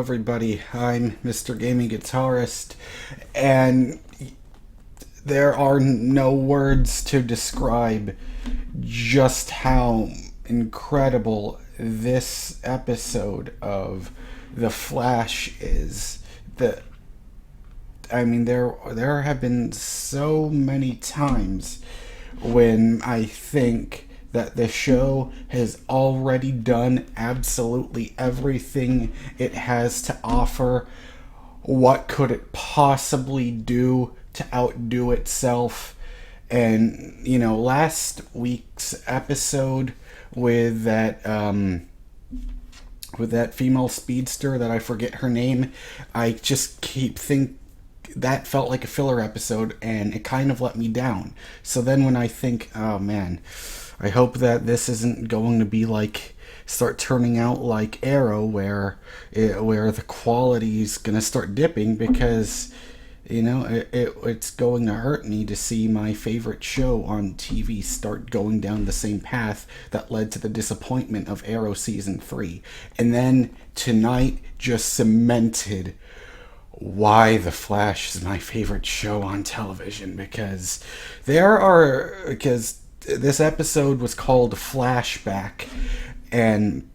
everybody. I'm MrGamingGuitarist, and there are no words to describe just how incredible this episode of The Flash is. There have been so many times when I think that the show has already done absolutely everything it has to offer. What could it possibly do to outdo itself? And, last week's episode with that female speedster that I forget her name, I just keep thinking that felt like a filler episode, and it kind of let me down. So then when I think, oh man, I hope that this isn't going to be start turning out like Arrow, where the quality's gonna start dipping, because it's going to hurt me to see my favorite show on TV start going down the same path that led to the disappointment of Arrow season 3, and then tonight just cemented why The Flash is my favorite show on television, because this episode was called Flashback, and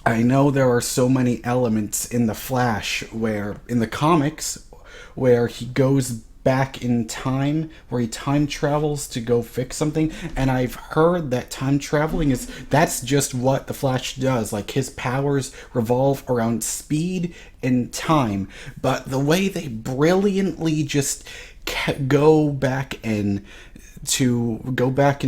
I know there are so many elements in The Flash in the comics where he goes back in time, where he time travels to go fix something, and I've heard that time traveling that's just what the Flash does. Like, his powers revolve around speed and time, but the way they brilliantly just go back in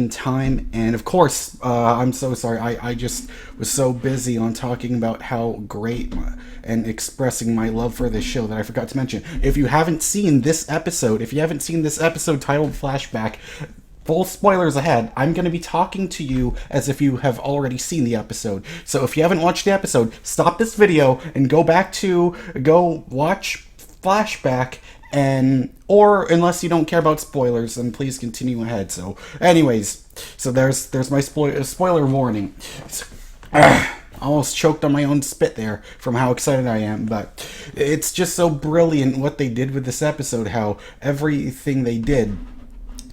time, and of course, I'm so sorry, I just was so busy on talking about how great and expressing my love for this show that I forgot to mention. If you haven't seen this episode titled Flashback, full spoilers ahead, I'm going to be talking to you as if you have already seen the episode. So if you haven't watched the episode, stop this video and go watch Flashback, or unless you don't care about spoilers, then please continue ahead. So anyways, there's my spoiler warning. Almost choked on my own spit there from how excited I am, but it's just so brilliant what they did with this episode, how everything they did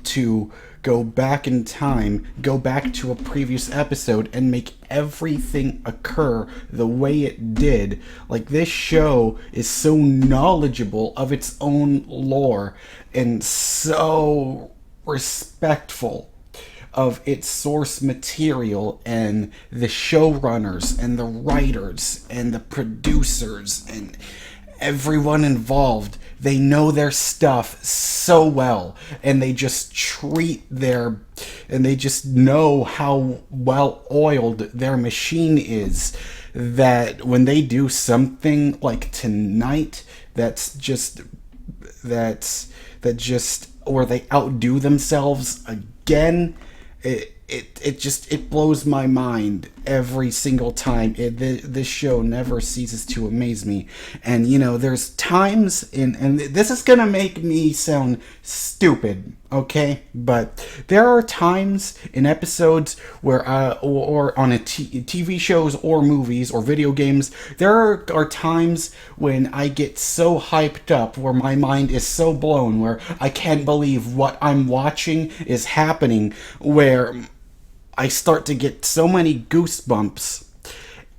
to go back in time, go back to a previous episode, and make everything occur the way it did. Like, this show is so knowledgeable of its own lore and so respectful of its source material, and the showrunners and the writers and the producers and everyone involved. They know their stuff so well, and they just they just know how well oiled their machine is, that when they do something like tonight where they outdo themselves again, it blows my mind every single time. This show never ceases to amaze me. And there's times and this is gonna make me sound stupid, okay? But there are times in episodes where or on TV shows or movies or video games, there are times when I get so hyped up, where my mind is so blown, where I can't believe what I'm watching is happening, where I start to get so many goosebumps.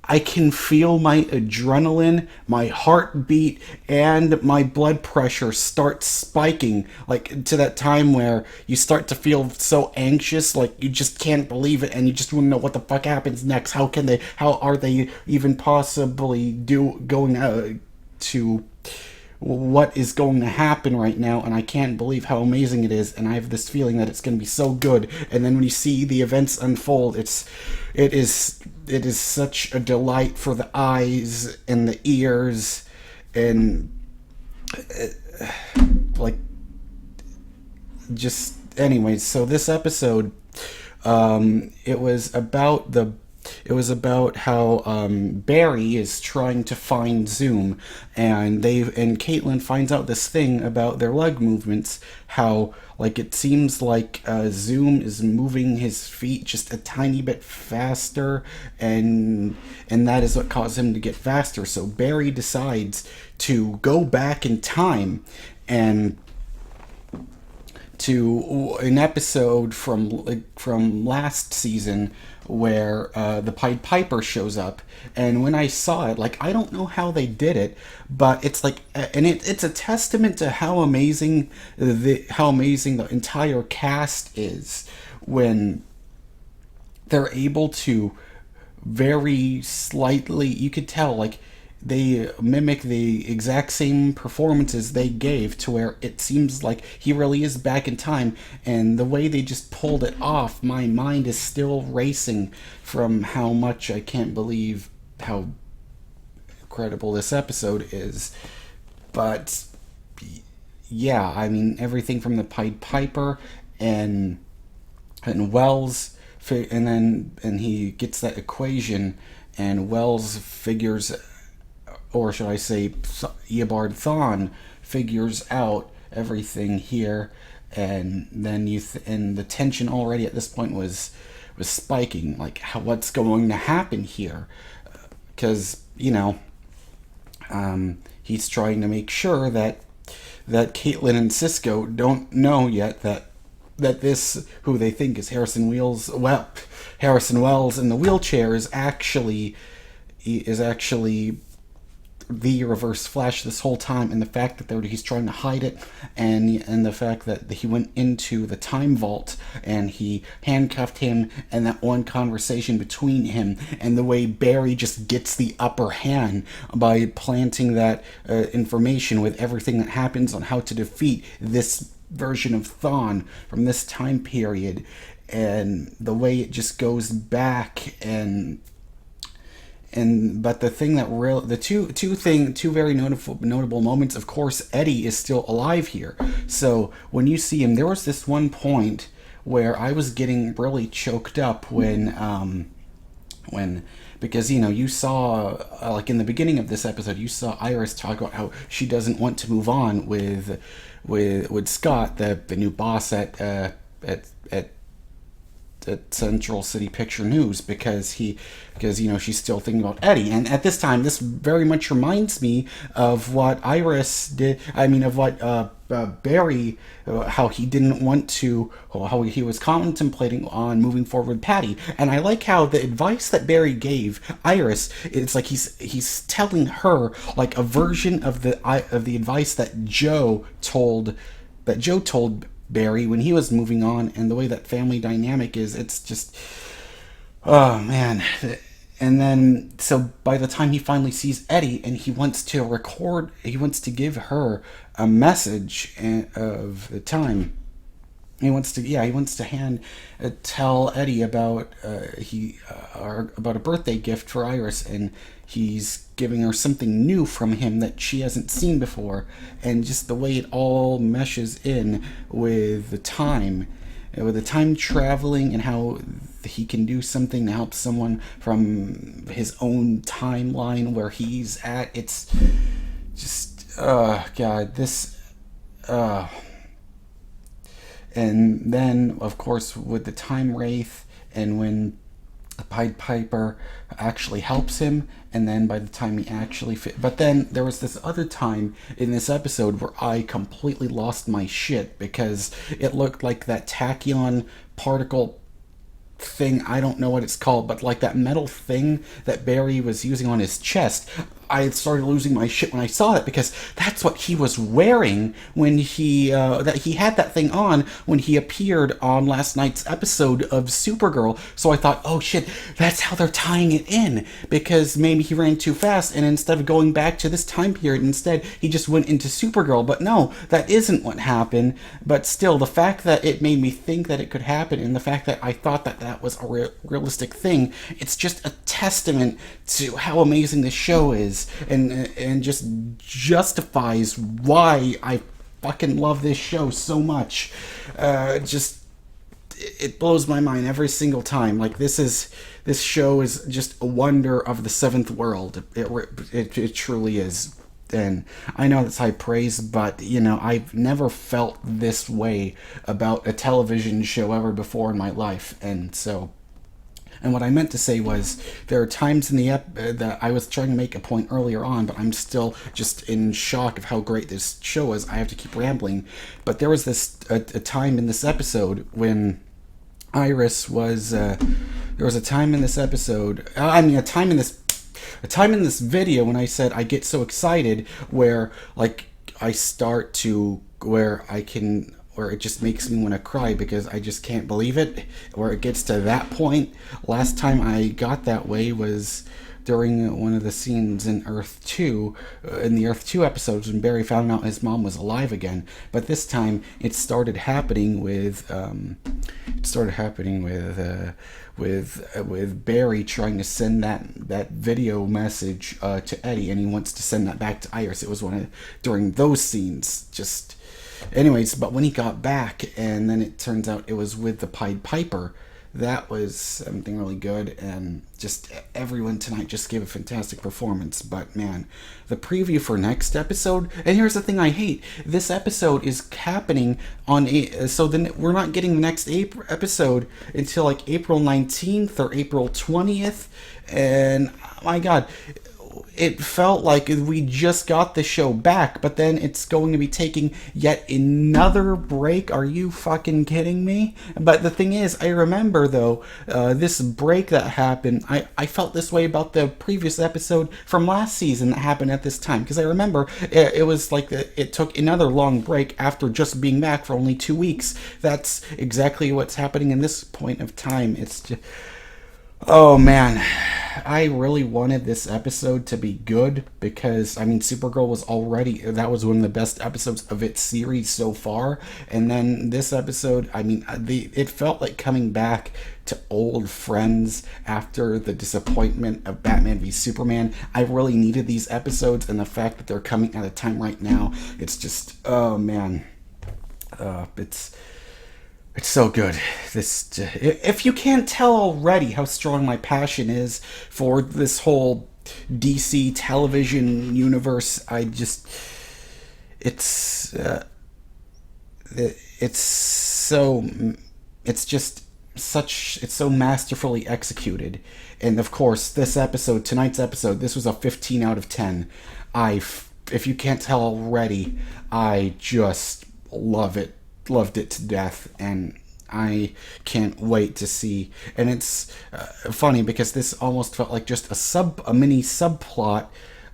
I can feel my adrenaline, my heartbeat, and my blood pressure start spiking, like to that time where you start to feel so anxious, like you just can't believe it, and you just want to know what the fuck happens next. How are they even possibly going to what is going to happen right now, and I can't believe how amazing it is, and I have this feeling that it's going to be so good. And then when you see the events unfold, it is such a delight for the eyes and the ears, and anyways. So this episode, it was about it was about how Barry is trying to find Zoom, and Caitlin finds out this thing about their leg movements. How like it seems like Zoom is moving his feet just a tiny bit faster, and that is what caused him to get faster. So Barry decides to go back in time and to an episode from last season where the Pied Piper shows up. And when I saw it, like, I don't know how they did it, but it's like, and it's a testament to how amazing the entire cast is when they're able to very slightly, you could tell, like, they mimic the exact same performances they gave, to where it seems like he really is back in time. And the way they just pulled it off, my mind is still racing from how much I can't believe how incredible this episode is. But yeah, I mean, everything from the Pied Piper and Wells, and he gets that equation, and Wells figures, or should I say, Eobard Thawne figures out everything here, and then and the tension already at this point was spiking. Like, what's going to happen here? Because he's trying to make sure that Caitlin and Cisco don't know yet that this, who they think is Harrison Wells in the wheelchair, is actually the Reverse Flash this whole time, and the fact that he's trying to hide it, and the fact that he went into the time vault and he handcuffed him, and that one conversation between him, and the way Barry just gets the upper hand by planting that information with everything that happens on how to defeat this version of Thawne from this time period, and the way it just goes back. But the thing that two very notable moments, of course, Eddie is still alive here. So when you see him, there was this one point where I was getting really choked up when because you saw, like, in the beginning of this episode, you saw Iris talk about how she doesn't want to move on with Scott, the new boss at Central City Picture News, because she's still thinking about Eddie. And at this time, this very much reminds me of what Iris did. I mean, of what Barry, how he didn't want to, how he was contemplating on moving forward with Patty. And I like how the advice that Barry gave Iris, it's like he's telling her, like, a version of the advice that Joe told Barry when he was moving on. And the way that family dynamic is, it's just, oh man. And then, so by the time he finally sees Eddie and he wants to give her a message of the time. He wants to tell Eddie about about a birthday gift for Iris, and he's giving her something new from him that she hasn't seen before, and just the way it all meshes in with the time traveling, and how he can do something to help someone from his own timeline where he's at. It's just, God, this. And then, of course, with the Time Wraith, and when the Pied Piper actually helps him, and then by the time he actually but then there was this other time in this episode where I completely lost my shit, because it looked like that tachyon particle thing, I don't know what it's called, but like that metal thing that Barry was using on his chest. I started losing my shit when I saw it, because that's what he was wearing when he had that thing on when he appeared on last night's episode of Supergirl. So I thought, oh shit, that's how they're tying it in, because maybe he ran too fast, and instead of going back to this time period, instead he just went into Supergirl. But no, that isn't what happened. But still, the fact that it made me think that it could happen, and the fact that I thought that was a realistic thing, it's just a testament to how amazing this show is, and just justifies why I fucking love this show so much. it blows my mind every single time. Like, this show is just a wonder of the seventh world. It truly is. And I know that's high praise, but I've never felt this way about a television show ever before in my life. And what I meant to say was, there are times in the that I was trying to make a point earlier on, but I'm still just in shock of how great this show is. I have to keep rambling. But there was a time in this episode when Iris was. There was a time in this episode. A time in this video when I said I get so excited where, like, I start to where it just makes me want to cry because I just can't believe it, where it gets to that point. Last time I got that way was during one of the scenes in Earth 2, in the Earth 2 episodes, when Barry found out his mom was alive again. But this time it started happening with Barry trying to send that video message to Eddie, and he wants to send that back to Iris. It was during those scenes. Just anyways, but when he got back, and then it turns out it was with the Pied Piper, that was something really good. And just everyone tonight just gave a fantastic performance. But man, the preview for next episode, and here's the thing I hate, this episode is happening on so then we're not getting the next episode until like April 19th or April 20th. And my god, it felt like we just got the show back, but then it's going to be taking yet another break. Are you fucking kidding me? But the thing is, I remember, though, this break that happened, I felt this way about the previous episode from last season that happened at this time, because I remember it was like it took another long break after just being back for only 2 weeks. That's exactly what's happening in this point of time. It's just... oh man, I really wanted this episode to be good because, I mean, Supergirl that was one of the best episodes of its series so far. And then this episode, I mean, it felt like coming back to old friends after the disappointment of Batman v Superman. I really needed these episodes, and the fact that they're coming at a time right now, it's just, oh man, it's so good. If you can't tell already how strong my passion is for this whole DC television universe, it's so masterfully executed. And of course, tonight's episode, this was a 15 out of 10. If you can't tell already, I just loved it to death, and I can't wait to see. And it's funny because this almost felt like just a mini subplot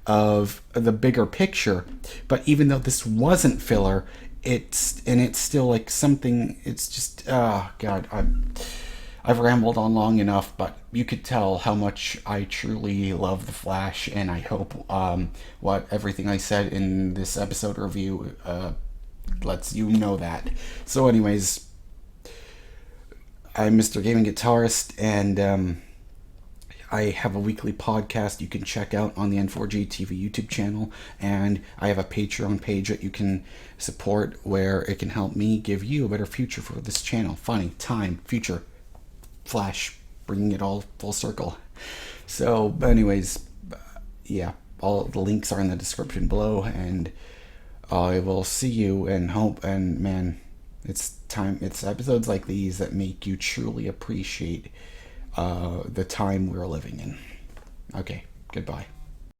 of the bigger picture. But even though this wasn't filler, it's still like something. It's just, oh god, I've rambled on long enough, but you could tell how much I truly love The Flash, and I hope everything I said in this episode review lets you know that. So anyways, I'm MrGamingGuitarist, and I have a weekly podcast you can check out on the N4G TV YouTube channel, and I have a Patreon page that you can support where it can help me give you a better future for this channel. Funny, time, future, Flash, bringing it all full circle. So anyways, yeah, all the links are in the description below, and I will see you and hope, and man, it's episodes like these that make you truly appreciate the time we're living in. Okay, goodbye.